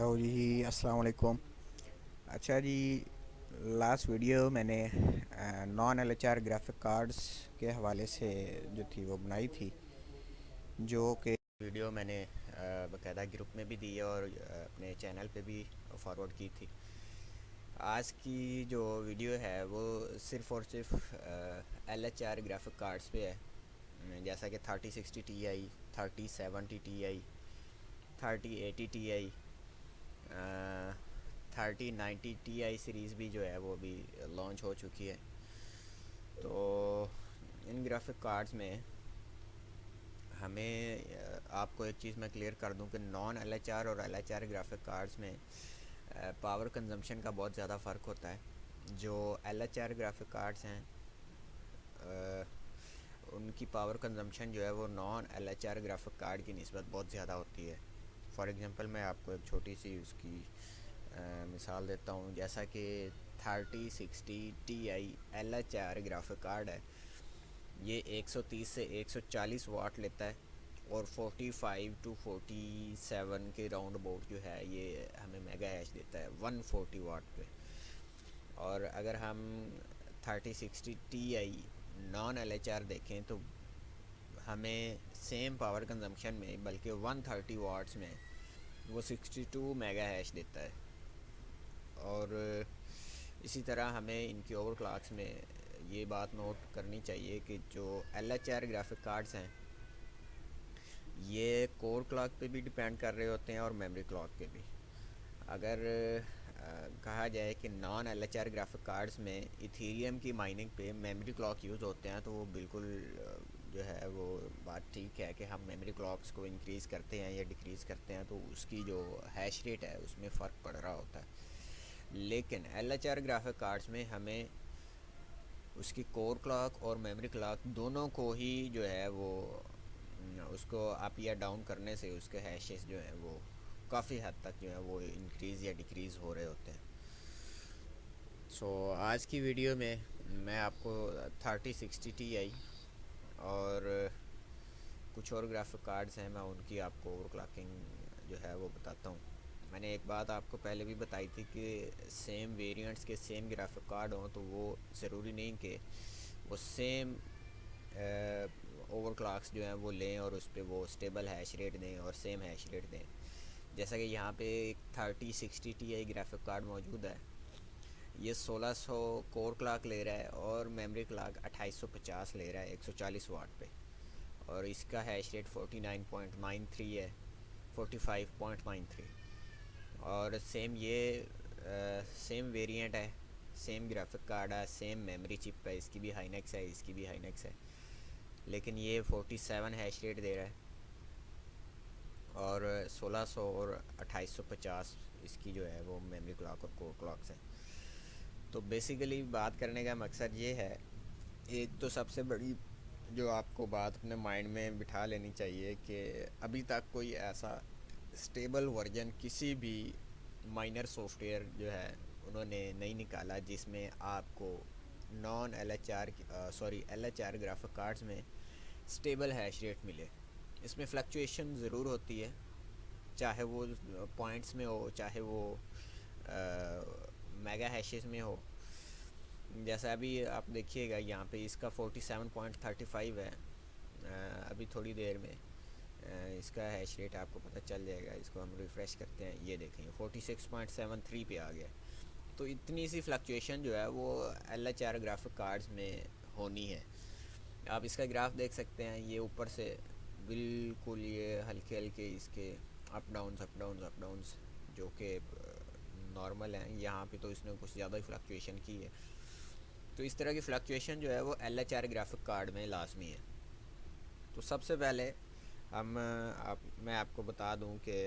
Hello जी, अस्सलाम वालेकुम। अच्छा जी, लास्ट वीडियो मैंने non L H R graphic cards के हवाले से जो थी वो बनाई थी, जो कि वीडियो मैंने बाकायदा ग्रुप में भी दी है और अपने चैनल पे भी फॉरवर्ड की थी। आज की जो वीडियो है वो सिर्फ़ और सिर्फ L H R graphic cards पे है, जैसा कि 3060 Ti, 3070 Ti, 3080 Ti, 3090 Ti series भी जो है वो अभी लॉन्च हो चुकी है। तो इन ग्राफिक कार्ड्स में हमें आपको एक चीज़ मैं क्लियर कर दूं कि नॉन एल एच आर और L H R graphic cards में पावर कंजम्पशन का बहुत ज़्यादा फ़र्क होता है। जो L H R graphic cards हैं उनकी पावर कंजम्पशन जो है वो non L H R graphic card की निस्बत बहुत ज़्यादा होती है। फॉर एग्ज़ाम्पल मैं आपको एक छोटी सी उसकी मिसाल देता हूँ। जैसा कि 3060 Ti L H R graphic card है, ये 130 से 140 वाट लेता है और 45 टू 47 के राउंड अबाउट जो है ये हमें मेगा हैश देता है 140 वाट पे। और अगर हम 3060 Ti non L H R देखें तो हमें सेम पावर कंजम्पशन में बल्कि 130 वाट्स में वो 62 मेगा हैश देता है। और इसी तरह हमें इनकी ओवर क्लॉक्स में ये बात नोट करनी चाहिए कि जो L H R graphic cards हैं ये कोर क्लॉक पे भी डिपेंड कर रहे होते हैं और मेमोरी क्लॉक पे भी। अगर कहा जाए कि non L H R graphic cards में इथीरियम की माइनिंग पे मेमोरी क्लॉक यूज़ होते हैं तो वो बिल्कुल जो है वो बात ठीक है कि हम मेमोरी क्लॉक्स को इंक्रीज़ करते हैं या डिक्रीज़ करते हैं तो उसकी जो हैश रेट है उसमें फ़र्क पड़ रहा होता है। लेकिन L H R graphic cards में हमें उसकी कोर क्लॉक और मेमोरी क्लॉक दोनों को ही जो है वो उसको अप या डाउन करने से उसके हैशेस जो हैं वो काफ़ी हद तक जो है वो इंक्रीज़ या डिक्रीज़ हो रहे होते हैं। आज की वीडियो में मैं आपको 3060 Ti और कुछ और ग्राफिक कार्ड्स हैं मैं उनकी आपको ओवर क्लॉकिंग जो है वो बताता हूँ। मैंने एक बात आपको पहले भी बताई थी कि सेम वेरिएंट्स के सेम ग्राफिक कार्ड हों तो वो ज़रूरी नहीं कि वो सेम ओवर क्लॉक्स जो हैं वो लें और उस पर वो स्टेबल हैश रेट दें और सेम हैश रेट दें। जैसा कि यहाँ पे एक 3060 Ti ग्राफिक कार्ड मौजूद है, ये 1600 कोर क्लॉक ले रहा है और मेमोरी क्लॉक 2850 ले रहा है 140 वाट पे। और इसका हैश रेट 49.93 है, 45.93। और सेम वेरिएंट है, सेम ग्राफिक कार्ड है, सेम मेमोरी चिप है, इसकी भी हाइनेक्स है, इसकी भी हाइनेक्स है, लेकिन ये 47 हैश रेट दे रहा है और 1600 और 2850 इसकी जो है वो मेमोरी क्लॉक और कोर क्लॉक्स हैं। तो बेसिकली बात करने का मकसद ये है, एक तो सबसे बड़ी जो आपको बात अपने माइंड में बिठा लेनी चाहिए कि अभी तक कोई ऐसा स्टेबल वर्जन किसी भी माइनर सॉफ्टवेयर जो है उन्होंने नहीं निकाला जिसमें आपको non L H R L H R graphic cards में स्टेबल हैश रेट मिले। इसमें फ्लक्चुएशन ज़रूर होती है, चाहे वो पॉइंट्स में हो चाहे वो मेगा हैशेस में हो। जैसा अभी आप देखिएगा यहाँ पे इसका 47.35 है। अभी थोड़ी देर में इसका हैश रेट आपको पता चल जाएगा। इसको हम रिफ़्रेश करते हैं, ये देखेंगे 46.73 पे आ गया। तो इतनी सी फ्लक्चुएशन जो है वो L H R graphic cards में होनी है। आप इसका ग्राफ देख सकते हैं, ये ऊपर से बिल्कुल ये हल्के हल्के इसके अप डाउन्स जो कि नॉर्मल हैं। यहाँ पे तो इसने कुछ ज़्यादा ही फ्लक्चुएशन की है। तो इस तरह की फ्लक्चुएशन जो है वो L H R graphic card में लाजमी है। तो सबसे पहले मैं आपको बता दूं कि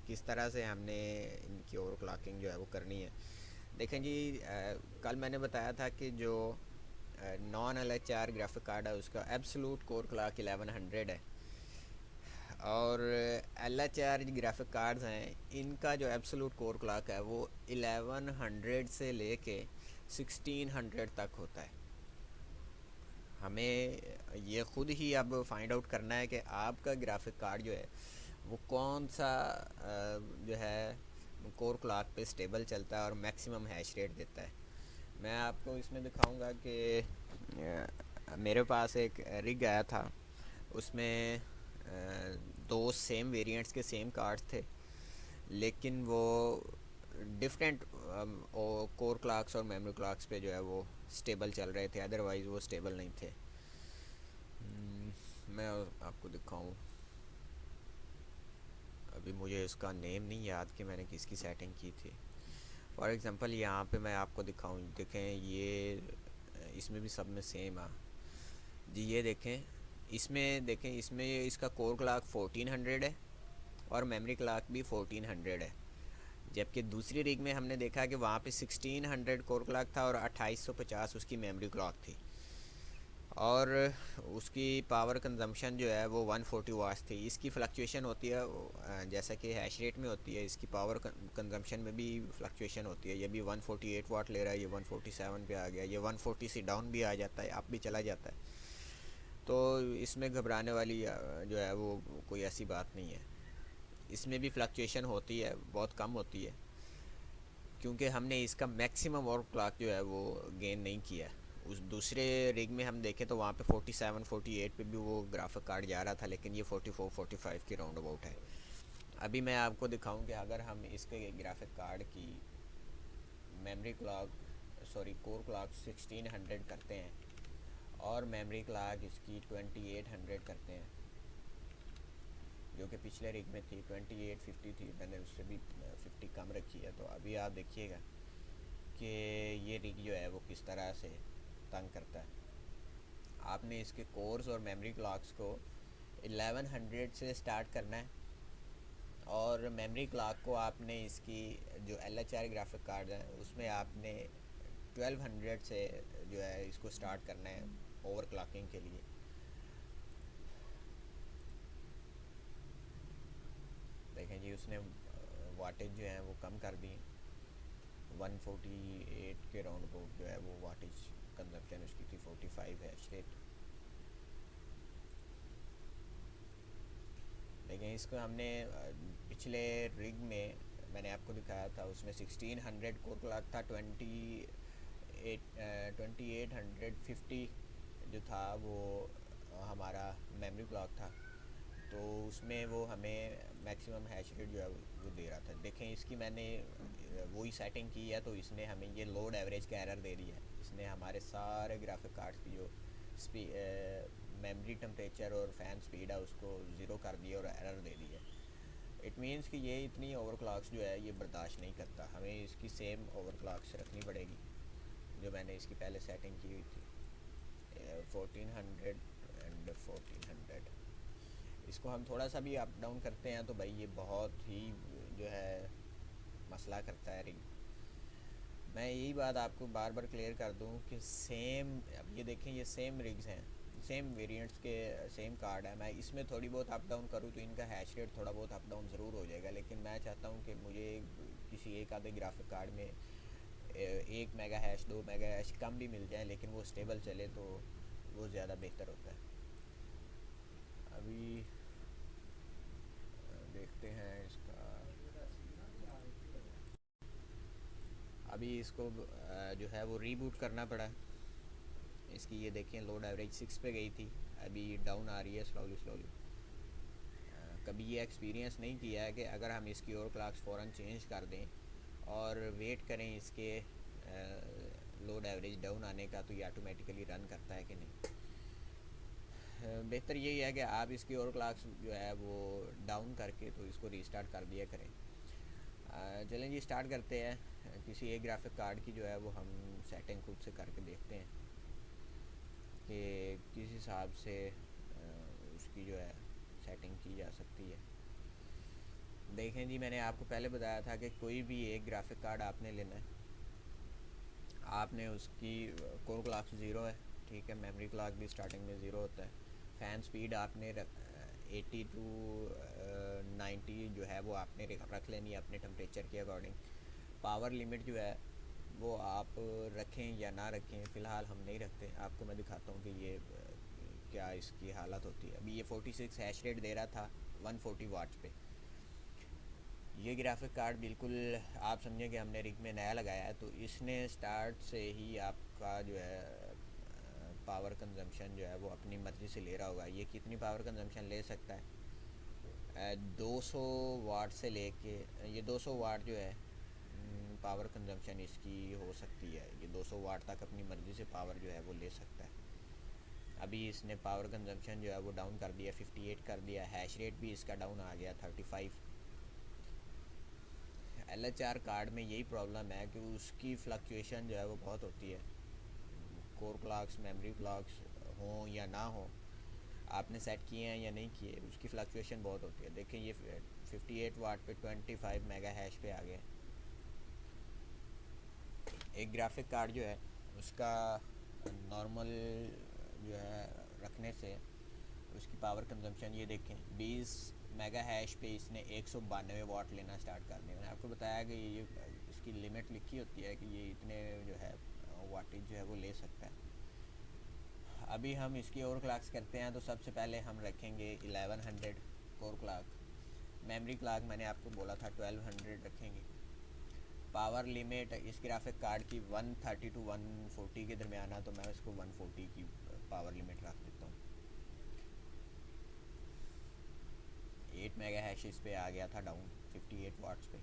किस तरह से हमने इनकी ओवर क्लॉकिंग जो है वो करनी है। देखें जी, कल मैंने बताया था कि जो non L H R graphic card है उसका एब्सोलूट कोर क्लॉक 1100 है और L H R graphic cards हैं इनका जो एब्सोलूट कोर क्लॉक है वो 1100 से लेके 1600 तक होता है। हमें ये ख़ुद ही अब फाइंड आउट करना है कि आपका ग्राफिक कार्ड जो है वो कौन सा जो है कोर क्लॉक पे स्टेबल चलता है और मैक्सिमम हैश रेट देता है। मैं आपको इसमें दिखाऊंगा कि मेरे पास एक रिग आया था, उसमें दो सेम वेरिएंट्स के सेम कार्ड्स थे, लेकिन वो डिफरेंट कोर क्लॉक्स और मेमोरी क्लॉक्स पे जो है वो स्टेबल चल रहे थे, अदरवाइज़ वो स्टेबल नहीं थे। मैं आपको दिखाऊं, अभी मुझे इसका नेम नहीं याद कि मैंने किसकी सेटिंग की थी। फॉर एग्ज़ाम्पल यहाँ पे मैं आपको दिखाऊं, देखें ये इसमें भी सब में सेम आ जी, ये देखें, इसमें देखें, इसमें इसका कोर क्लॉक 1400 है और मेमोरी क्लॉक भी 1400 है। जबकि दूसरी रिग में हमने देखा कि वहाँ पे 1600 कोर क्लॉक था और 2850 उसकी मेमोरी क्लॉक थी, और उसकी पावर कंजम्पशन जो है वो 140 वाट्स थी। इसकी फ्लक्चुएशन होती है जैसा कि हैश रेट में होती है, इसकी पावर कंजम्पशन में भी फ्लक्चुएशन होती है। ये भी 148 वाट ले रहा है, ये 147 पे आ गया, ये 140 से डाउन भी आ जाता है, अप भी चला जाता है। तो इसमें घबराने वाली जो है वो कोई ऐसी बात नहीं है। इसमें भी फ्लक्चुएशन होती है, बहुत कम होती है, क्योंकि हमने इसका मैक्सिमम और क्लॉक जो है वो गेन नहीं किया। उस दूसरे रिग में हम देखें तो वहाँ पे 47 48 पे भी वो ग्राफिक कार्ड जा रहा था, लेकिन ये 44 45 के राउंड अबाउट है। अभी मैं आपको दिखाऊं कि अगर हम इसके ग्राफिक कार्ड की memory clock, sorry core clock 1600 करते हैं और मेमोरी क्लॉक इसकी 2800 करते हैं, जो कि पिछले रिग में थी 2850 थी, मैंने उससे भी 50 कम रखी है। तो अभी आप देखिएगा कि ये रिग जो है वो किस तरह से तंग करता है। आपने इसके कोर्स और मेमोरी क्लॉक्स को 1100 से स्टार्ट करना है, और मेमोरी क्लॉक को आपने इसकी जो LHR ग्राफिक कार्ड है उसमें आपने 1200 से जो है इसको स्टार्ट करना है ओवर क्लॉकिंग के लिए। देखें जी, उसने वाटेज जो है वो कम कर दी, 148 के राउंड अबाउट जो है वो वाटेज कंजप्शन उसकी थी, 45 है रेट। लेकिन इसको हमने पिछले रिग में मैंने आपको दिखाया था, उसमें 1600 कोर क्लॉक था, 2850 जो था वो हमारा मेमोरी क्लॉक था। तो उसमें वो हमें मैक्सिमम हैश रेट जो है वो दे रहा था। देखें, इसकी मैंने वही सेटिंग की है, तो इसने हमें ये लोड एवरेज का एरर दे दिया है। इसने हमारे सारे ग्राफिक कार्ड्स की जो मेमोरी टेम्परेचर और फ़ैन स्पीड है उसको ज़ीरो कर दिया और एरर दे दी है। इट मीन्स कि ये इतनी ओवरक्लॉक्स जो है ये बर्दाश्त नहीं करता, हमें इसकी सेम ओवरक्लॉक्स रखनी पड़ेगी जो मैंने इसकी पहले सेटिंग की हुई थी, 1400 एंड 1400। इसको हम थोड़ा सा भी अप डाउन करते हैं तो भाई ये बहुत ही जो है मसला करता है रिग। मैं यही बात आपको बार बार क्लियर कर दूं कि सेम, अब ये देखें, ये सेम रिग्स हैं, सेम वेरिएंट्स के सेम कार्ड है। मैं इसमें थोड़ी बहुत अप डाउन करूँ तो इनका हैश रेट थोड़ा बहुत अप डाउन ज़रूर हो जाएगा, लेकिन मैं चाहता हूँ कि मुझे किसी एक आधे ग्राफिक कार्ड में 1 मेगा हैश 2 मेगा हैश कम भी मिल जाए, लेकिन वो स्टेबल चले तो वो ज़्यादा बेहतर होता है। अभी देखते हैं इसका, अभी इसको जो है वो रीबूट करना पड़ा। इसकी ये देखें, लोड एवरेज 6 पे गई थी, अभी डाउन आ रही है स्लोली स्लोली। कभी ये एक्सपीरियंस नहीं किया है कि अगर हम इसकी और क्लॉक्स फ़ौरन चेंज कर दें और वेट करें इसके लोड एवरेज डाउन आने का, तो ये ऑटोमेटिकली रन करता है कि नहीं। बेहतर यही है कि आप इसकी और क्लॉक्स जो है वो डाउन करके तो इसको रीस्टार्ट कर दिया करें। चलें जी, स्टार्ट करते हैं। किसी एक ग्राफिक कार्ड की जो है वो हम सेटिंग खुद से करके देखते हैं कि किस हिसाब से उसकी जो है सेटिंग की जा सकती है। देखें जी, मैंने आपको पहले बताया था कि कोई भी एक ग्राफिक कार्ड आपने लेना है, आपने उसकी कोर क्लॉक 0 है, ठीक है, मेमोरी क्लॉक भी स्टार्टिंग में 0 होता है, फ़ैन स्पीड आपने 80 टू 90 जो है वो आपने रख लेनी है अपने टेम्परेचर के अकॉर्डिंग। पावर लिमिट जो है वो आप रखें या ना रखें, फ़िलहाल हम नहीं रखते। आपको मैं दिखाता हूँ कि ये क्या इसकी हालत होती है। अभी ये 46 हैश रेट दे रहा था 140 वाट्स पे। ये ग्राफिक कार्ड बिल्कुल आप समझें कि हमने रिग में नया लगाया है, तो इसने स्टार्ट से ही आपका जो है पावर कंजम्पशन जो है वो अपनी मर्ज़ी से ले रहा होगा। ये कितनी पावर कंजम्पशन ले सकता है, 200 वाट से लेके, ये 200 वाट जो है पावर कंजम्पशन इसकी हो सकती है। ये 200 वाट तक अपनी मर्ज़ी से पावर जो है वो ले सकता है। अभी इसने पावर कंजम्पशन जो है वो डाउन कर दिया, 58 कर दिया। हैश रेट भी इसका डाउन आ गया 35। LHR कार्ड में यही प्रॉब्लम है कि उसकी फ्लक्चुएशन जो है वो बहुत होती है। कोर क्लॉक्स, मेमोरी क्लॉक्स हों या ना हो, आपने सेट किए हैं या नहीं किए, उसकी फ्लक्चुएशन बहुत होती है। देखिए ये 58 वाट पे 25 मेगा हैश पे आ गया। एक ग्राफिक कार्ड जो है उसका नॉर्मल जो है रखने से उसकी पावर कंजम्पशन ये देखें, 20 मेगा हैश पे इसने 192 वाट लेना स्टार्ट कर दिया। मैंने आपको बताया कि ये इसकी लिमिट लिखी होती है कि ये इतने जो है वाटेज जो है वो ले सकता है। अभी हम इसकी ओवर क्लॉक्स करते हैं, तो सबसे पहले हम रखेंगे 1100 कोर क्लॉक। मेमोरी क्लॉक मैंने आपको बोला था 1200 रखेंगे। पावर लिमिट इस ग्राफिक कार्ड की 130 टू 140 के दरमियान है, तो मैं इसको 140 की पावर लिमिट रख देता हूँ। 8 मेगा हैश इस पे आ गया था डाउन 58 वाट्स पे।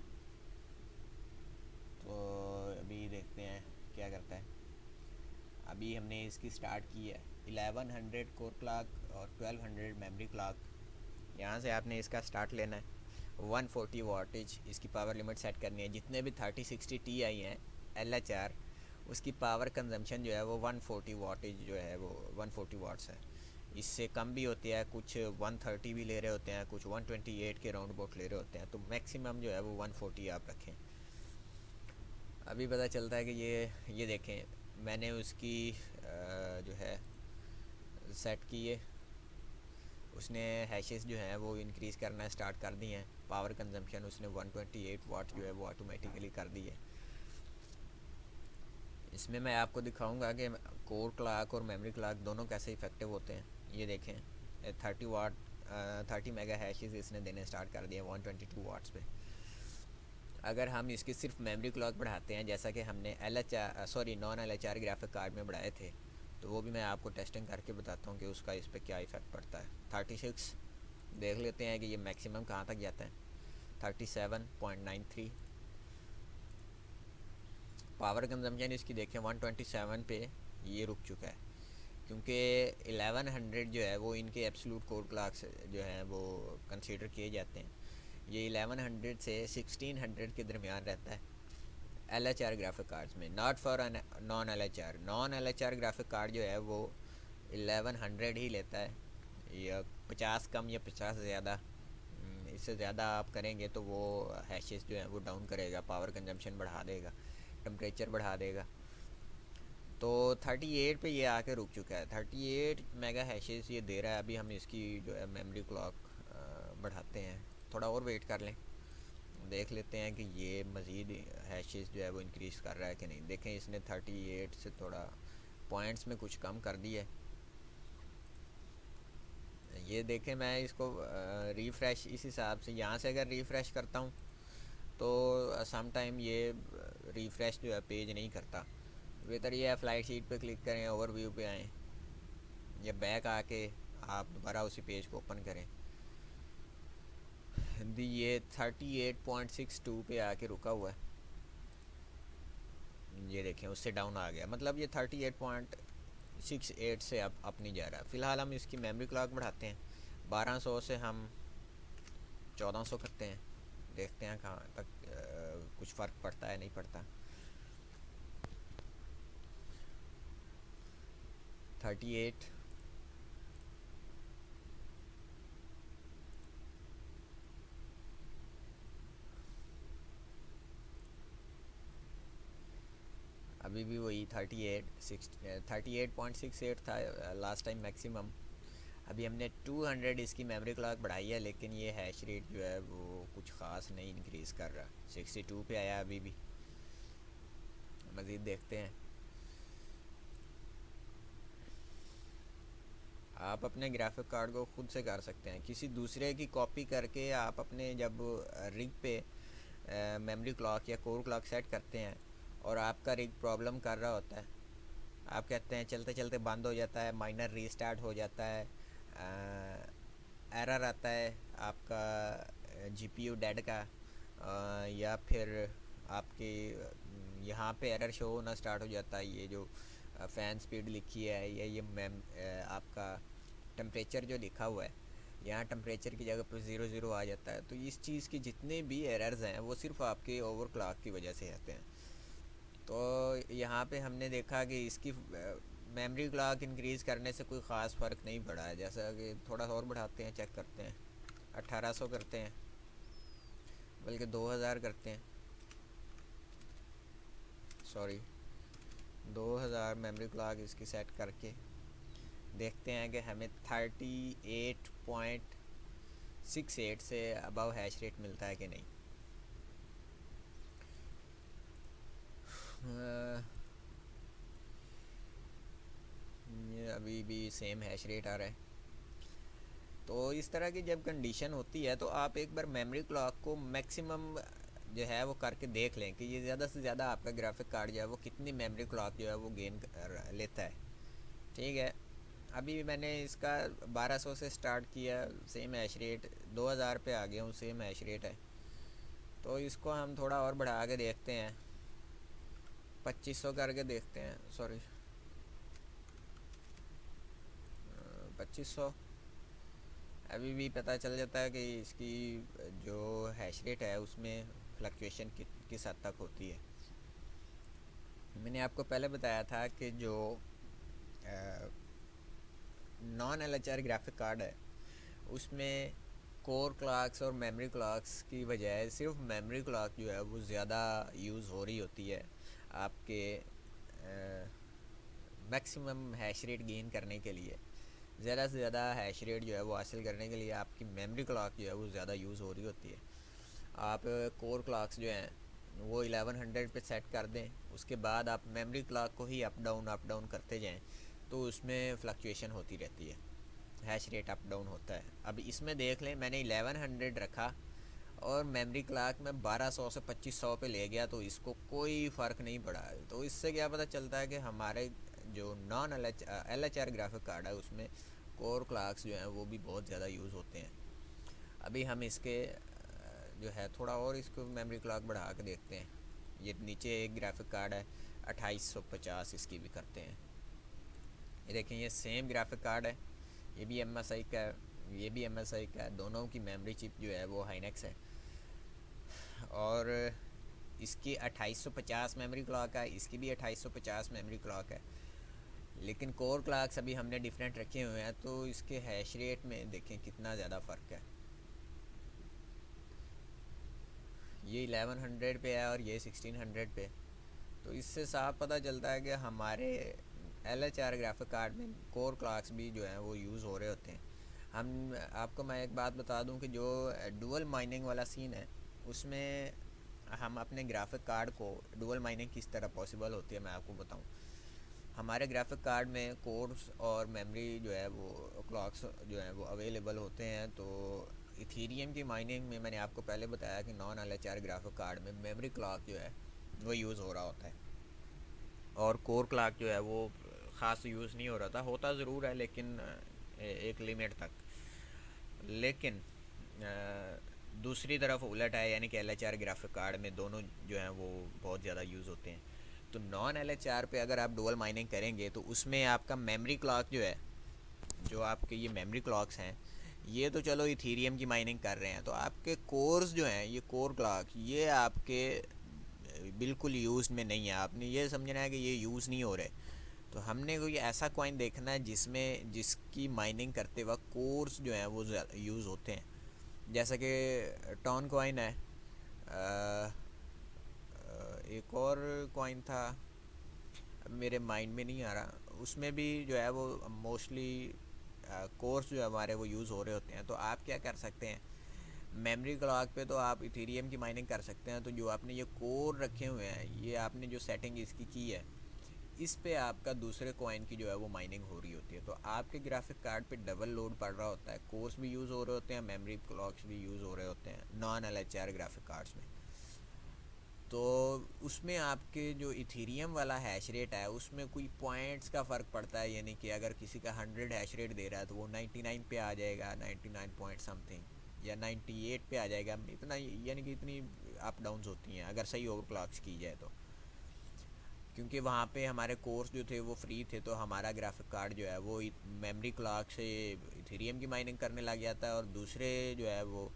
तो अभी देखते हैं क्या करता है। अभी हमने इसकी स्टार्ट की है 1100 कोर क्लॉक और 1200 मेमोरी क्लॉक। यहाँ से आपने इसका स्टार्ट लेना है। 140 वाटेज इसकी पावर लिमिट सेट करनी है। जितने भी 3060 Ti हैं LHR, उसकी पावर कंजम्पशन जो है वो 140 वाटेज जो है वो 140 वाट्स है। इससे कम भी होती है, कुछ 130 भी ले रहे होते हैं, कुछ 128 के राउंड अबाउट ले रहे होते हैं, तो मैक्सिमम जो है वो 140 आप रखें। अभी पता चलता है कि ये देखें मैंने उसकी जो है सेट की है, उसने हैशेस जो हैं वो इंक्रीज़ करना स्टार्ट कर दी हैं। पावर कंजम्पशन उसने 128 वाट जो है वो ऑटोमेटिकली कर दी है। इसमें मैं आपको दिखाऊंगा कि कोर क्लॉक और मेमोरी क्लॉक दोनों कैसे इफ़ेक्टिव होते हैं। ये देखें 30 वाट 30 मेगा हैशेस इसने देने स्टार्ट कर दिए 122 वाट्स पे। अगर हम इसकी सिर्फ मेमोरी क्लॉक बढ़ाते हैं, जैसा कि हमने नॉन LHR ग्राफिक कार्ड में बढ़ाए थे, तो वो भी मैं आपको टेस्टिंग करके बताता हूँ कि उसका इस पर क्या इफ़ेक्ट पड़ता है। 36 देख लेते हैं कि ये मैक्सिमम कहाँ तक जाता है। 37.93 पावर कंजम्पशन इसकी देखें 127 पे ये रुक चुका है, क्योंकि 1100 जो है वो इनके एब्सोल्यूट कोर क्लॉक्स जो हैं वो कंसीडर किए जाते हैं। ये 1100 से 1600 के दरमियान रहता है LHR ग्राफिक कार्ड्स में, not for non LHR graphic card जो है वो 1100 ही लेता है, या 50 कम या 50 ज़्यादा। इससे ज़्यादा आप करेंगे तो वो हैशेस जो है वो डाउन करेगा, पावर कंजम्पशन बढ़ा देगा, टेम्परेचर बढ़ा देगा। तो 38 पे ये आके रुक चुका है। 38 मेगा हैशेस ये दे रहा है। अभी हम इसकी जो है मेमोरी क्लॉक बढ़ाते हैं, थोड़ा और वेट कर लें, देख लेते हैं कि ये मज़ीद हैशेस जो है वो इंक्रीज़ कर रहा है कि नहीं। देखें इसने 38 से थोड़ा पॉइंट्स में कुछ कम कर दिया है। ये देखें मैं इसको रिफ़्रेश इस हिसाब से यहाँ से अगर रिफ़्रेश करता हूँ तो सम टाइम ये रिफ़्रेश जो है पेज नहीं करता। बेहतर ये है फ्लाइट शीट पे क्लिक करें, ओवरव्यू पे आएँ, या बैक आके आप दोबारा उसी पेज को ओपन करें। ये 38.62 पे आके रुका हुआ है। ये देखें उससे डाउन आ गया, मतलब ये 38.68 से अब नहीं जा रहा। फ़िलहाल हम इसकी मेमोरी क्लॉक बढ़ाते हैं, 1200 से हम 1400 करते हैं, देखते हैं कहाँ तक कुछ फ़र्क पड़ता है नहीं पड़ता। 38 अभी भी वही 38.68 था लास्ट टाइम मैक्सिमम। अभी हमने 200 इसकी मेमोरी क्लॉक बढ़ाई है, लेकिन ये हैश रेट जो है वो कुछ ख़ास नहीं इंक्रीज़ कर रहा। 62 पे आया अभी भी, मज़ीद देखते हैं। आप अपने ग्राफिक कार्ड को खुद से कर सकते हैं, किसी दूसरे की कॉपी करके आप अपने जब रिग पे मेमोरी क्लॉक या कोर क्लॉक सेट करते हैं और आपका रिग प्रॉब्लम कर रहा होता है, आप कहते हैं चलते चलते बंद हो जाता है, माइनर रीस्टार्ट हो जाता है, एरर आता है आपका जीपीयू डेड का, या फिर आपके यहाँ पे एरर शो होना स्टार्ट हो जाता है, ये जो फ़ैन स्पीड लिखी है या ये आपका टेम्परेचर जो लिखा हुआ है, यहाँ टेम्परेचर की जगह पर 00 आ जाता है। तो इस चीज़ की जितने भी एरर्स हैं वो सिर्फ आपके ओवरक्लॉक की वजह से आते हैं। तो यहाँ पे हमने देखा कि इसकी मेमोरी क्लॉक इंक्रीज़ करने से कोई ख़ास फ़र्क नहीं पड़ा है। जैसा कि थोड़ा और बढ़ाते हैं, चेक करते हैं, 1800 करते हैं, बल्कि 2000 करते हैं, सॉरी 2000 मेमोरी क्लॉक इसकी सेट करके देखते हैं कि हमें 38.68 से अबव हैश रेट मिलता है कि नहीं। ये अभी भी सेम हैश रेट आ रहा है। तो इस तरह की जब कंडीशन होती है तो आप एक बार मेमोरी क्लॉक को मैक्सिमम जो है वो करके देख लें कि ये ज़्यादा से ज़्यादा आपका ग्राफिक कार्ड जो है वो कितनी मेमोरी क्लॉक जो है वो गेन लेता है। ठीक है, अभी मैंने इसका 1200 से स्टार्ट किया, सेम हैश रेट, 2000 पे आ गया हूँ, सेम हैश रेट है। तो इसको हम थोड़ा और बढ़ा के देखते हैं, 2500 करके देखते हैं, सॉरी 2500। अभी भी पता चल जाता है कि इसकी जो हैश रेट है उसमें फ्लक्चुएशन किस हद तक होती है। मैंने आपको पहले बताया था कि जो नॉन LHR ग्राफिक कार्ड है उसमें कोर क्लॉक्स और मेमोरी क्लॉक्स की बजाय सिर्फ मेमोरी क्लॉक जो है वो ज़्यादा यूज़ हो रही होती है आपके मैक्सिमम हैश रेट गेन करने के लिए। ज़्यादा से ज़्यादा हैश रेट जो है वो हासिल करने के लिए आपकी मेमोरी क्लॉक जो है वो ज़्यादा यूज़ हो रही होती है। आप कोर क्लॉक्स जो हैं वो 1100 पे सेट कर दें, उसके बाद आप मेमोरी क्लॉक को ही अप डाउन करते जाएं, तो उसमें फ्लक्चुएशन होती रहती है, हैश रेट अप डाउन होता है। अब इसमें देख लें, मैंने 1100 रखा और मेमोरी क्लॉक में 1200 से 2500 पे ले गया, तो इसको कोई फ़र्क नहीं पड़ा। तो इससे क्या पता चलता है कि हमारे जो नॉन LHR ग्राफिक कार्ड है उसमें कोर क्लॉक्स जो हैं वो भी बहुत ज़्यादा यूज़ होते हैं। अभी हम इसके जो है थोड़ा और इसको मेमोरी क्लॉक बढ़ा के देखते हैं। ये नीचे एक ग्राफिक कार्ड है 2850, इसकी भी करते हैं। ये देखें, ये सेम ग्राफिक कार्ड है, ये भी MSI का है, ये भी MSI का है, दोनों की मेमोरी चिप जो है वो हाइनेक्स है और इसकी 2850 मेमोरी क्लॉक है, इसकी भी 2850 मेमोरी क्लॉक है। लेकिन कोर क्लॉक्स अभी हमने डिफरेंट रखे हुए हैं, तो इसके हैश रेट में देखें कितना ज़्यादा फ़र्क है। ये 1100 पे है और ये 1600 पे। तो इससे साफ पता चलता है कि हमारे LHR ग्राफिक कार्ड में कोर क्लॉक्स भी जो हैं वो यूज़ हो रहे होते हैं। हम आपको मैं एक बात बता दूं कि जो डुअल माइनिंग वाला सीन है उसमें हम अपने ग्राफिक कार्ड को डुअल माइनिंग किस तरह पॉसिबल होती है मैं आपको बताऊं। हमारे ग्राफिक कार्ड में कोर्स और मेमोरी जो है वो क्लॉक्स जो है वो अवेलेबल होते हैं। तो इथीरियम की माइनिंग में मैंने आपको पहले बताया कि नॉन LHR ग्राफिक कार्ड में मेमोरी क्लॉक जो है वो यूज़ हो रहा होता है और कोर क्लॉक जो है वो ख़ास यूज़ नहीं हो रहा था, होता ज़रूर है लेकिन एक लिमिट तक। लेकिन दूसरी तरफ उलट है, यानी कि LHR ग्राफिक कार्ड में दोनों जो हैं वो बहुत ज़्यादा यूज़ होते हैं। तो नॉन LHR पे अगर आप डुअल माइनिंग करेंगे तो उसमें आपका मेमोरी क्लॉक जो है, जो आपके ये मेमोरी क्लॉक्स हैं, ये तो चलो इथीरियम की माइनिंग कर रहे हैं, तो आपके कोर्स जो हैं, ये कोर क्लॉक, ये आपके बिल्कुल यूज़ में नहीं है। आपने ये समझना है कि ये यूज़ नहीं हो रहे। तो हमने कोई ऐसा कॉइन देखना है जिसकी माइनिंग करते वक्त कोर्स जो हैं वो यूज़ होते हैं। जैसा कि टॉन कॉइन है, एक और कॉइन था मेरे माइंड में नहीं आ रहा, उसमें भी जो है वो मोस्टली कोर्स जो हमारे वो यूज़ हो रहे होते हैं। तो आप क्या कर सकते हैं, मेमोरी क्लॉक पे तो आप इथीरियम की माइनिंग कर सकते हैं। तो जो आपने ये कोर रखे हुए हैं, ये आपने जो सेटिंग इसकी की है, इस पे आपका दूसरे कॉइन की जो है वो माइनिंग हो रही होती है। तो आपके ग्राफिक कार्ड पे डबल लोड पड़ रहा होता है, कोर्स भी यूज़ हो रहे होते हैं, मेमोरी क्लॉक्स भी यूज़ हो रहे होते हैं नॉन LHR ग्राफिक कार्ड्स में। तो उसमें आपके जो इथेरियम वाला हैश रेट है उसमें कोई पॉइंट्स का फ़र्क पड़ता है, यानी कि अगर किसी का 100 हैश रेट दे रहा है तो वो 99 पे आ जाएगा, 99 पॉइंट समथिंग, या 98 पे आ जाएगा, इतना, यानी कि इतनी अप डाउन्स होती हैं अगर सही ओवर क्लॉक्स की जाए तो। क्योंकि वहाँ पे हमारे कोर्स जो थे वो फ्री थे, तो हमारा ग्राफिक कार्ड जो है वो मेमोरी क्लॉक से इथेरियम की माइनिंग करने लग जाता है, और दूसरे जो है वो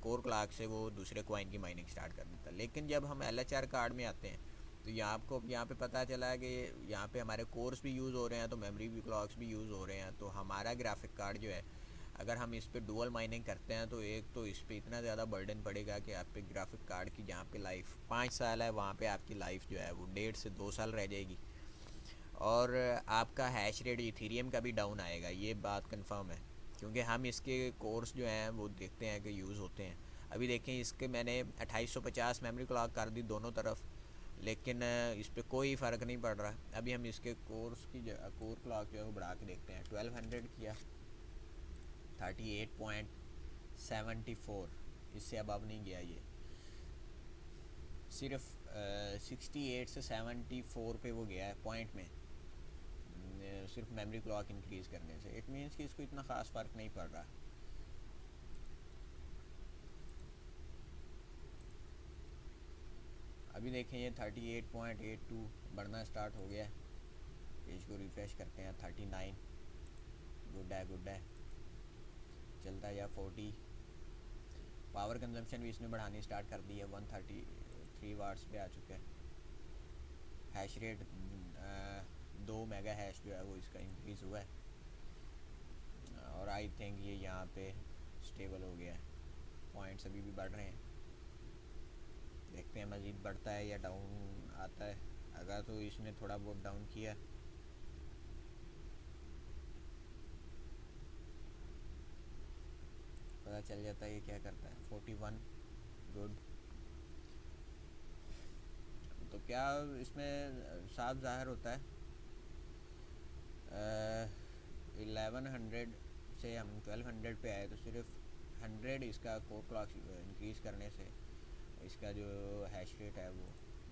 कोर क्लॉक से वो दूसरे कॉइन की माइनिंग स्टार्ट कर देता है। लेकिन जब हम LHR कार्ड में आते हैं तो यहाँ पे पता चला है कि यहाँ पे हमारे कोर्स भी यूज़ हो रहे हैं, तो मेमोरी भी क्लॉक्स भी यूज़ हो रहे हैं। तो हमारा ग्राफिक कार्ड जो है, अगर हम इस पे डुअल माइनिंग करते हैं तो एक तो इस पे इतना ज़्यादा बर्डन पड़ेगा कि आप पे ग्राफिक कार्ड की जहाँ पे लाइफ 5 साल है वहाँ पे आपकी लाइफ जो है वो 1.5 से 2 साल रह जाएगी, और आपका हैश रेट इथेरियम का भी डाउन आएगा, ये बात कंफर्म है। क्योंकि हम इसके कोर्स जो हैं वो देखते हैं कि यूज़ होते हैं। अभी देखें, इसके मैंने 2850 मेमोरी क्लॉक कर दी दोनों तरफ, लेकिन इस पर कोई फ़र्क नहीं पड़ रहा। अभी हम इसके कोर्स की कोर क्लॉक जो है वो बढ़ा के देखते हैं, 1200 किया, 38.74, इससे अब नहीं गया ये, सिर्फ 68 से 74 पे वो गया है पॉइंट में, सिर्फ मेमोरी क्लॉक इंक्रीज़ करने से। इट मीन्स कि इसको इतना ख़ास फ़र्क नहीं पड़ रहा। अभी देखें ये 38.82 बढ़ना स्टार्ट हो गया है। पेज को रिफ़्रेश करते हैं, 39, गुड है गुड है, चलता है या 40। पावर कंजम्पशन भी इसने बढ़ानी स्टार्ट कर दी है, 133 वाट्स पे आ चुका है। हैश रेट 2 मेगा हैश जो है वो इसका इंक्रीज़ हुआ है, और आई थिंक ये यहाँ पे स्टेबल हो गया है। पॉइंट्स अभी भी बढ़ रहे हैं, देखते हैं मज़ीद बढ़ता है या डाउन आता है। अगर तो इसने थोड़ा बहुत डाउन किया, पता चल जाता है ये क्या करता है। 41, गुड। तो क्या इसमें साफ ज़ाहिर होता है, 1100 से हम 1200 पे आए, तो सिर्फ 100 इसका कोर क्लॉक इंक्रीज़ करने से इसका जो हैश रेट है वो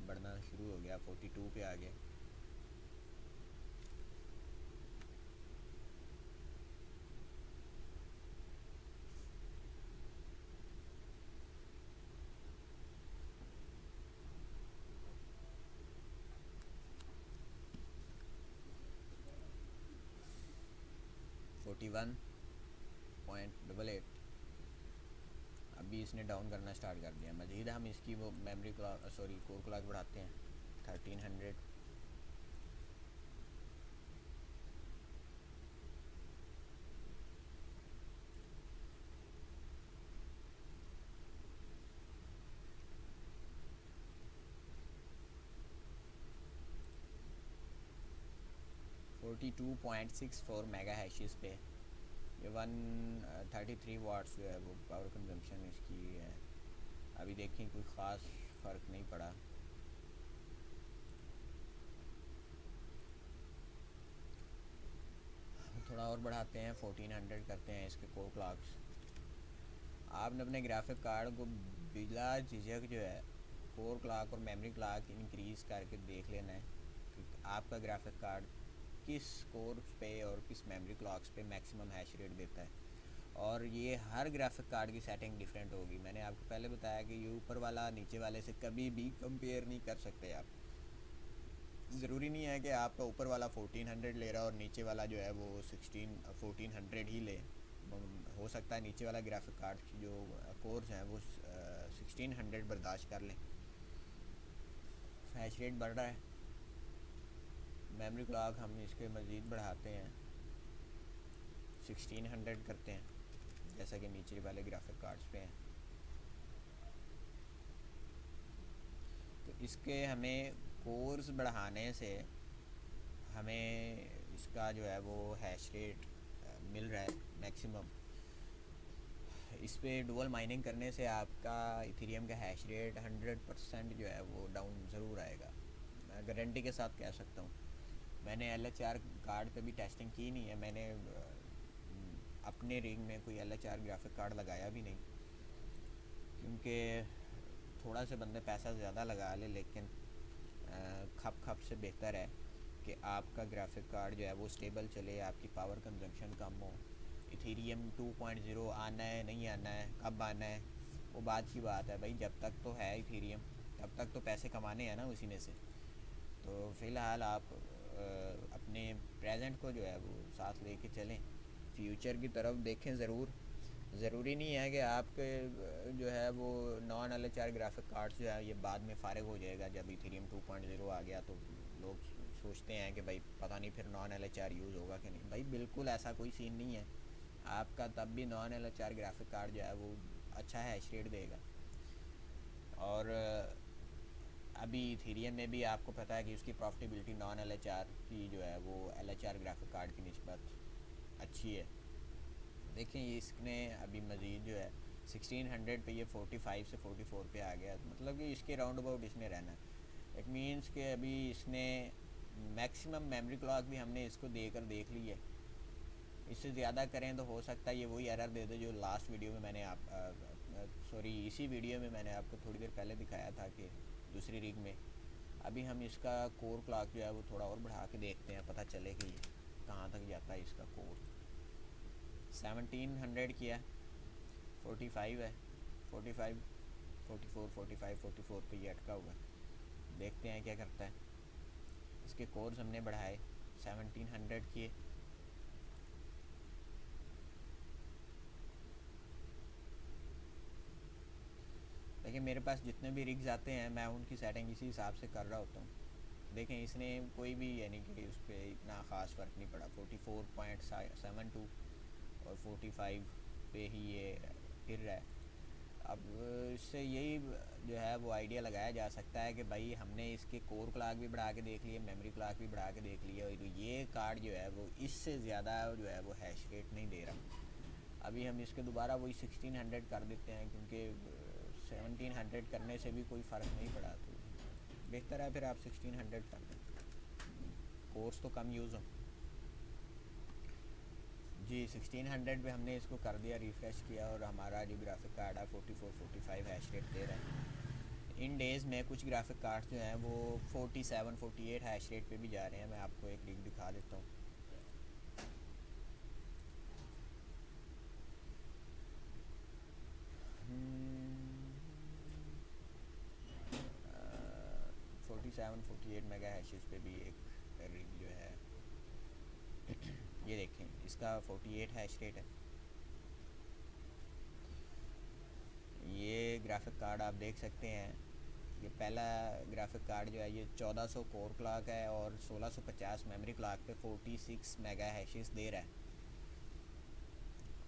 बढ़ना शुरू हो गया, 42 पे आ गया। Forty one point double eight, अभी इसने डाउन करना स्टार्ट कर दिया। मज़ीद हम इसकी वो memory clock, sorry, core clock बढ़ाते हैं, 1300। फोर्टी 2.64 मेगा हैशेस पे, ये 133 वाट्स जो है वो पावर कंजम्पशन इसकी है। अभी देखें कोई ख़ास फ़र्क नहीं पड़ा। थोड़ा और बढ़ाते हैं, 1400 करते हैं इसके कोर क्लॉक्स। आपने अपने ग्राफिक कार्ड को बिला झिझक जो है कोर क्लॉक और मेमोरी क्लॉक इंक्रीज़ करके देख लेना है कि आपका ग्राफिक कार्ड किस कोर पे और किस मेमोरी क्लॉक्स पे मैक्सिमम हैश रेट देता है। और ये हर ग्राफिक कार्ड की सेटिंग डिफरेंट होगी। मैंने आपको पहले बताया कि ये ऊपर वाला नीचे वाले से कभी भी कंपेयर नहीं कर सकते आप। ज़रूरी नहीं है कि आपका ऊपर वाला 1400 ले रहा है और नीचे वाला जो है वो 1400 ही ले। हो सकता है नीचे वाला ग्राफिक कार्ड की जो कोर्स हैं वो 1600 बर्दाश्त कर लें। हैश रेट बढ़ रहा है, मेमोरी क्लॉक हम इसके मज़ीद बढ़ाते हैं, 1600 करते हैं जैसा कि नीचे वाले ग्राफिक कार्ड्स पे हैं। तो इसके हमें कोर्स बढ़ाने से हमें इसका जो है वो हैश रेट मिल रहा है मैक्सिमम। इस पे डुअल माइनिंग करने से आपका इथेरियम का हैश रेट 100% जो है वो डाउन ज़रूर आएगा। गारंटी के साथ कह सकता हूँ। मैंने एल एच आर कार्ड पे भी टेस्टिंग की नहीं है, मैंने अपने रिग में कोई L H R graphic card लगाया भी नहीं, क्योंकि थोड़ा से बंदे पैसा ज़्यादा लगा ले, लेकिन खप खप से बेहतर है कि आपका ग्राफिक कार्ड जो है वो स्टेबल चले, आपकी पावर कंजम्पशन कम हो। इथेरियम 2.0 आना है नहीं आना है, कब आना है, वो बात की बात है भाई। जब तक तो है इथेरियम तब तक तो पैसे कमाने हैं ना उसी में से। तो फ़िलहाल आप अपने प्रेजेंट को जो है वो साथ लेके चलें, फ्यूचर की तरफ देखें ज़रूर। ज़रूरी नहीं है कि आपके जो है वो non L H R graphic cards जो है ये बाद में फ़ारिग हो जाएगा जब इथेरियम 2.0 आ गया, तो लोग सोचते हैं कि भाई पता नहीं फिर non L H R use होगा कि नहीं। भाई बिल्कुल ऐसा कोई सीन नहीं है, आपका तब भी non L H R graphic card जो है वो अच्छा हैश रेट देगा। और अभी इथेरियम में भी आपको पता है कि उसकी profitability non L H R की जो है वो L H R graphic card की निस्बत अच्छी है। देखें इसने अभी मज़ीद जो है 1600 पे ये 45 से 44 पे आ गया, मतलब कि इसके राउंड अबाउट इसने रहना है। इट मीन्स कि अभी इसने मैक्सिमम मेमोरी क्लॉक भी हमने इसको देकर देख ली है। इससे ज़्यादा करें तो हो सकता है ये वही एरर दे दे जो लास्ट वीडियो में मैंने इसी वीडियो में मैंने आपको थोड़ी देर पहले दिखाया था कि दूसरी रिग में। अभी हम इसका कोर क्लॉक जो है वो थोड़ा और बढ़ा के देखते हैं, पता चले कि कहाँ तक जाता है इसका कोर। 1700 किया, 45 है, 45, 44, 45, 44 पे ये अटका हुआ है। देखते हैं क्या करता है। इसके कोर्स हमने बढ़ाए, 1700 किए, देखिए मेरे पास जितने भी रिग्स आते हैं मैं उनकी सेटिंग इसी हिसाब से कर रहा होता हूँ। देखें इसने कोई भी यानी कि उस पर इतना ख़ास फ़र्क नहीं पड़ा, 44.72 और 45 पे ही ये फिर रहा है। अब इससे यही जो है वो आइडिया लगाया जा सकता है कि भाई हमने इसके कोर क्लॉक भी बढ़ा के देख लिए, मेमोरी क्लॉक भी बढ़ा के देख लिया, और ये कार्ड जो है वो इससे ज़्यादा जो है वो हैश रेट नहीं दे रहा। अभी हम इसके दोबारा वही 1600 कर देते हैं, क्योंकि 1700 करने से भी कोई फ़र्क नहीं पड़ा, तो बेहतर है फिर आप 1600 कर दें, कोर्स तो कम यूज़ हो। जी 1600 पे हमने इसको कर दिया, रिफ़्रेश किया, और हमारा जो ग्राफिक कार्ड है 44-45 हैश रेट दे रहा है। इन डेज़ में कुछ ग्राफिक कार्ड्स जो हैं वो 47-48 हैश रेट पे भी जा रहे हैं। मैं आपको एक रिग दिखा देता हूँ। 47-48 मेगा हैशेस पे भी एक रिग जो है ये देखें, इसका 48 हैश रेट है। ये ग्राफिक कार्ड आप देख सकते हैं, ये पहला ग्राफिक कार्ड जो है ये 1400 कोर क्लॉक है और 1650 मेमोरी क्लॉक पे 46 मेगा हैशेस दे रहा है।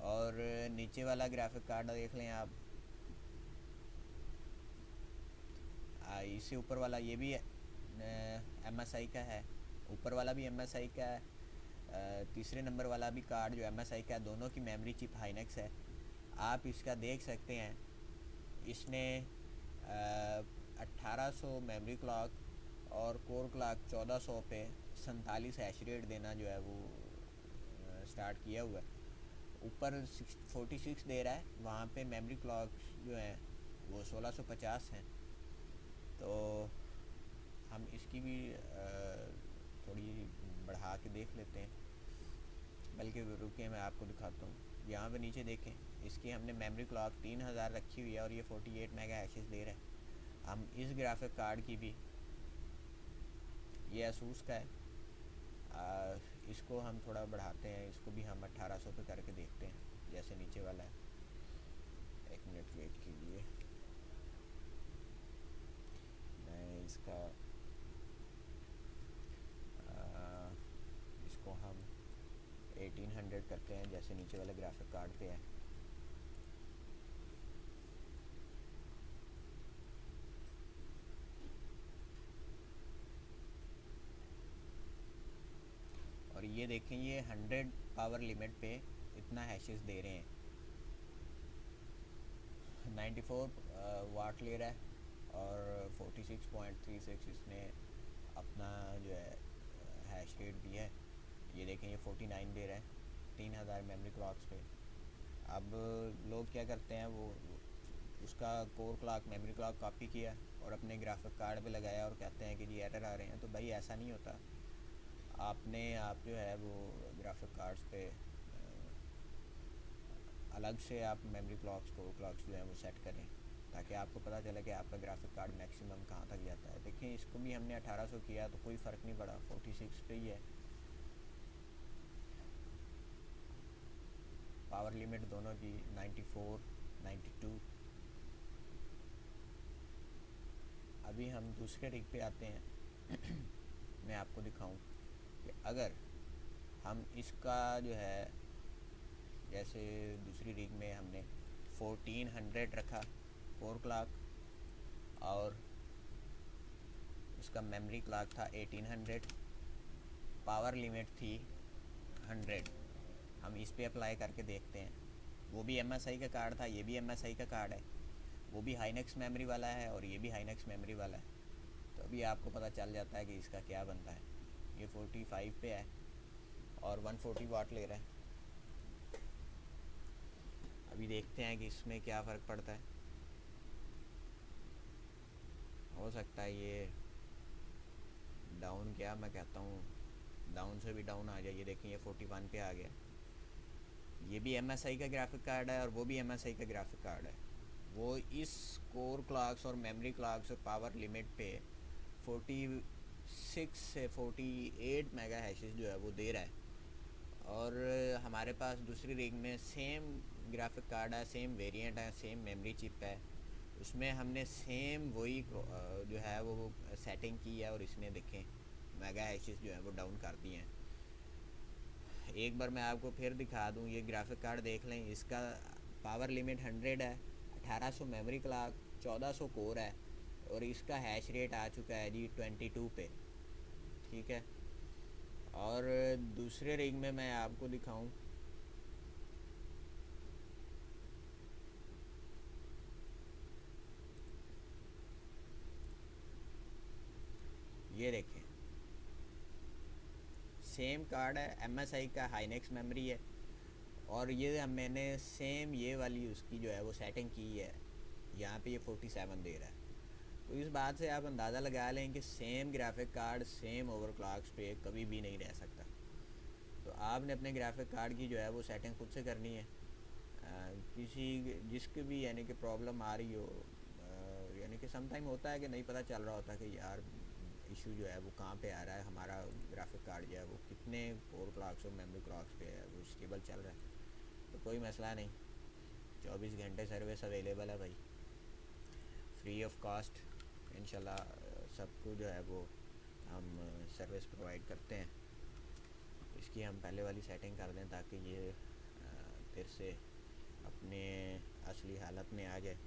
और नीचे वाला ग्राफिक कार्ड देख लें आप, इससे ऊपर वाला ये भी एम एस आई का है, ऊपर वाला भी एम एस आई का है, तीसरे नंबर वाला भी कार्ड जो एम एस आई का है, दोनों की मेमोरी चिप हाइनेक्स है। आप इसका देख सकते हैं, इसने 1800 मेमोरी क्लॉक और कोर क्लॉक 1400 पे 47 हैश रेट देना जो है वो स्टार्ट किया हुआ है। ऊपर 46 दे रहा है, वहाँ पे मेमोरी क्लॉक जो है वो 1650 हैं। तो हम इसकी भी थोड़ी बढ़ा के देख लेते हैं, बल्कि रुकिए मैं आपको दिखाता हूँ। यहाँ पे नीचे देखें, इसकी हमने मेमोरी क्लॉक 3000 रखी हुई है और ये 48 मेगा हैशेस दे रहा है। हम इस ग्राफिक कार्ड की भी, ये असूस का है, इसको हम थोड़ा बढ़ाते हैं, इसको भी हम 1800 पे करके देखते हैं जैसे नीचे वाला है। एक मिनट वेट कीजिए, मैं इसका इसको हम 1800 करते हैं जैसे नीचे वाले ग्राफिक कार्ड पे है। और ये देखें, ये 100 पावर लिमिट पे इतना हैशेस दे रहे हैं, 94 वाट ले रहा है और 46.36 इसने अपना जो है हैश रेट भी है। ये देखें ये 49 दे रहा है 3000 मेमोरी क्लॉक्स पे। अब लोग क्या करते हैं, वो उसका core clock memory clock copy किया और अपने ग्राफिक कार्ड पे लगाया और कहते हैं कि जी एरर आ रहे हैं। तो भाई ऐसा नहीं होता। आप जो है वो ग्राफिक कार्ड्स पे अलग से आप मेमोरी क्लॉक्स कोर क्लॉक्स जो है वो सेट करें, ताकि आपको पता चले कि आपका ग्राफिक कार्ड मैक्सिमम कहाँ तक जाता है। देखें इसको भी हमने 1800 किया तो कोई फ़र्क नहीं पड़ा, 46 पे ही है। पावर लिमिट दोनों की 94 92। अभी हम दूसरे रिग पे आते हैं। मैं आपको दिखाऊं कि अगर हम इसका जो है, जैसे दूसरी रिग में हमने 1400 रखा कोर क्लॉक और इसका मेमोरी क्लॉक था 1800, पावर लिमिट थी 100। हम इस पे अप्लाई करके देखते हैं। वो भी MSI का कार्ड था, ये भी MSI का कार्ड है। वो भी हाइनेक्स मेमोरी वाला है और ये भी हाइनेक्स मेमोरी वाला है। तो अभी आपको पता चल जाता है कि इसका क्या बनता है। ये 45 पे है और 140 वाट ले रहा है। अभी देखते हैं कि इसमें क्या फ़र्क पड़ता है। हो सकता है ये डाउन, क्या मैं कहता हूँ, डाउन से भी डाउन आ जाए। ये देखें ये 41 पे आ गया। ये भी MSI का ग्राफिक कार्ड है और वो भी MSI का ग्राफिक कार्ड है। वो इस कोर क्लॉक्स और मेमोरी क्लॉक्स और पावर लिमिट पे 46 से 48 मेगा हैशेस जो है वो दे रहा है। और हमारे पास दूसरी रिग में सेम ग्राफिक कार्ड है, सेम वेरिएंट है, सेम मेमोरी चिप है। उसमें हमने सेम वही जो है वो सेटिंग की है और इसने देखें मेगा हैशेस जो है वो डाउन कर दिए हैं। एक बार मैं आपको फिर दिखा दूं, ये ग्राफिक कार्ड देख लें। इसका पावर लिमिट 100 है, 1800 मेमोरी क्लॉक, 1400 कोर है और इसका हैश रेट आ चुका है जी 22 पे। ठीक है। और दूसरे रिग में मैं आपको दिखाऊं, ये देखें सेम कार्ड है, MSI का हाइनेक्स मेमोरी है और ये मैंने सेम ये वाली उसकी जो है वो सेटिंग की है। यहाँ पे ये 47 दे रहा है। तो इस बात से आप अंदाज़ा लगा लें कि सेम ग्राफिक कार्ड सेम ओवरक्लॉक्स पे कभी भी नहीं रह सकता। तो आपने अपने ग्राफिक कार्ड की जो है वो सेटिंग खुद से करनी है। किसी जिसकी भी यानी कि प्रॉब्लम आ रही हो, यानी कि समटाइम होता है कि नहीं पता चल रहा होता कि यार इशू जो है वो कहाँ पे आ रहा है, हमारा ग्राफिक कार्ड जो है वो कितने कोर क्लॉक्स और मेमोरी क्लॉक्स पे है वो स्टेबल चल रहा है। तो कोई मसला नहीं, 24 घंटे सर्विस अवेलेबल है भाई, फ्री ऑफ कॉस्ट। इंशाल्लाह सबको जो है वो हम सर्विस प्रोवाइड करते हैं। इसकी हम पहले वाली सेटिंग कर दें ताकि ये फिर से अपने असली हालत में आ जाए।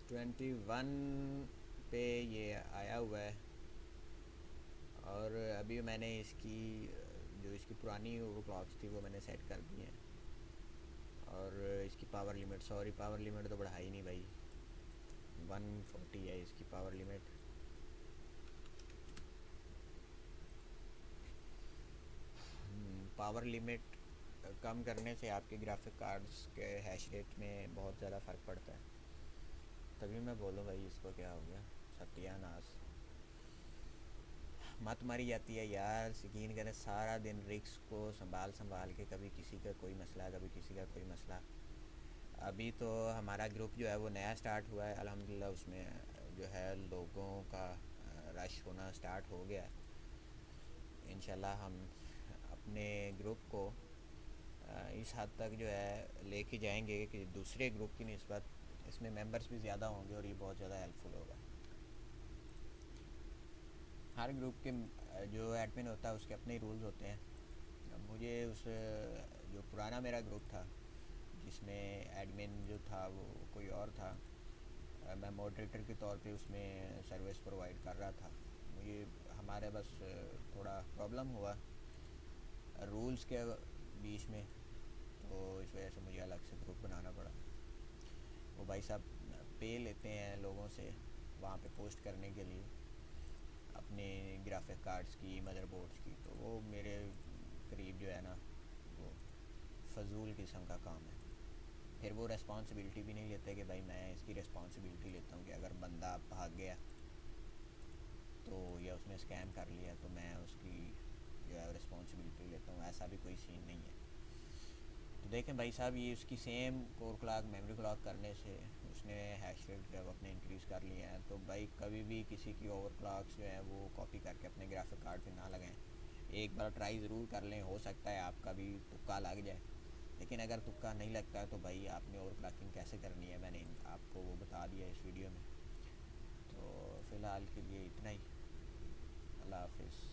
ट्वेंटी वन पे ये आया हुआ है और अभी मैंने इसकी जो इसकी पुरानी वो क्लॉक्स थी वो मैंने सेट कर दी हैं। और इसकी power limit, sorry power limit तो बढ़ाई नहीं भाई, 140 है इसकी पावर लिमिट। पावर लिमिट कम करने से आपके ग्राफिक कार्ड्स के हैश रेट में बहुत ज़्यादा फ़र्क पड़ता है। तभी मैं बोलूँ भाई इसको क्या हो गया, सत्यानाश। मत मारी जाती है यार, यकीन करें सारा दिन रिक्स को संभाल संभाल के, कभी किसी का कोई मसला, कभी किसी का कोई मसला। अभी तो हमारा ग्रुप जो है वो नया स्टार्ट हुआ है अल्हम्दुलिल्लाह, उसमें जो है लोगों का रश होना स्टार्ट हो गया है। इंशाल्लाह हम अपने ग्रुप को इस हद तक जो है लेके जाएंगे कि दूसरे ग्रुप की निस्बत इसमें मेंबर्स भी ज़्यादा होंगे और ये बहुत ज़्यादा हेल्पफुल होगा। हर ग्रुप के जो एडमिन होता है उसके अपने ही रूल्स होते हैं। मुझे उस जो पुराना मेरा ग्रुप था जिसमें एडमिन जो था वो कोई और था, मैं मॉडरेटर के तौर पे उसमें सर्विस प्रोवाइड कर रहा था। मुझे हमारे बस थोड़ा प्रॉब्लम हुआ रूल्स के बीच में, तो इस वजह से मुझे अलग से ग्रुप बनाना पड़ा। वो भाई साहब पे लेते हैं लोगों से वहाँ पे पोस्ट करने के लिए अपने ग्राफिक कार्ड्स की, मदरबोर्ड्स की, तो वो मेरे करीब जो है ना वो फजूल किस्म का काम है। फिर वो रेस्पॉन्सिबिलिटी भी नहीं लेते कि भाई मैं इसकी रेस्पॉन्सिबिलिटी लेता हूँ कि अगर बंदा भाग गया तो या उसने स्कैम कर लिया तो मैं उसकी जो है रिस्पॉन्सिबिलिटी लेता हूँ, ऐसा भी कोई सीन नहीं है। तो देखें भाई साहब, ये उसकी same core clock memory clock करने से उसने हैश रेट जब अपने इंक्रीज़ कर लिए हैं, तो भाई कभी भी किसी की ओवर क्लॉक्स जो हैं वो कॉपी करके अपने ग्राफिक कार्ड पे ना लगाएं। एक बार ट्राई ज़रूर कर लें, हो सकता है आपका भी तुक्का लग जाए, लेकिन अगर तुक्का नहीं लगता है तो भाई आपने ओवर क्लॉकिंग कैसे करनी है मैंने आपको वो बता दिया इस वीडियो में। तो फ़िलहाल के लिए इतना ही। अल्लाह हाफिज़।